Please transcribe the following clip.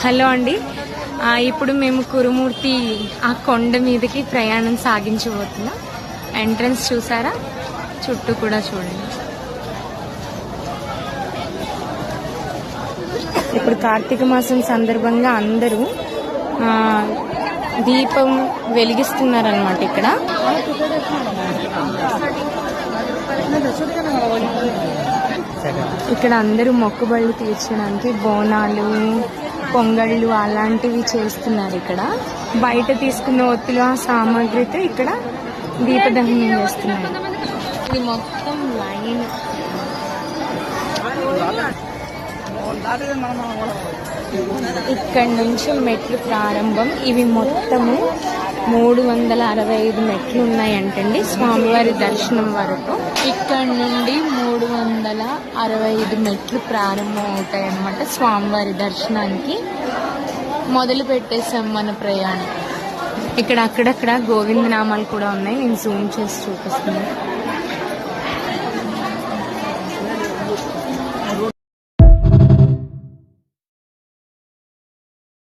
Hello అండి, ఇప్పుడు మేము కురుమూర్తి ఆ కొండ మీదకి ప్రయాణం సాగించబోతున్నాం. ఎంట్రన్స్ చూసారా, చుట్టూ కూడా చూడండి. ఇప్పుడు కార్తీక మాసం సందర్భంగా అందరూ దీపం వెలిగిస్తున్నారనమాట. ఇక్కడ అందరూ మొక్కుబళ్ళు తీర్చడానికి బోనాలు, పొంగళ్ళు అలాంటివి చేస్తున్నారు. ఇక్కడ బయట తీసుకున్న ఒత్తులు ఆ సామాగ్రితో ఇక్కడ దీపదహనం చేస్తున్నారు. ఇది మొత్తం లైన్. ఇక్కడ నుంచి మెట్లు ప్రారంభం. ఇవి మొత్తము 365 మెట్లు ఉన్నాయంటండి స్వామివారి దర్శనం వరకు. ఇక్కడ నుండి 365 మెట్లు ప్రారంభం అవుతాయి అన్నమాట. స్వామివారి దర్శనానికి మొదలు పెట్టేసాం మన ప్రయాణం. ఇక్కడ అక్కడక్కడ గోవిందనామాలు కూడా ఉన్నాయి. నేను జూమ్ చేసి చూపిస్తున్నాను.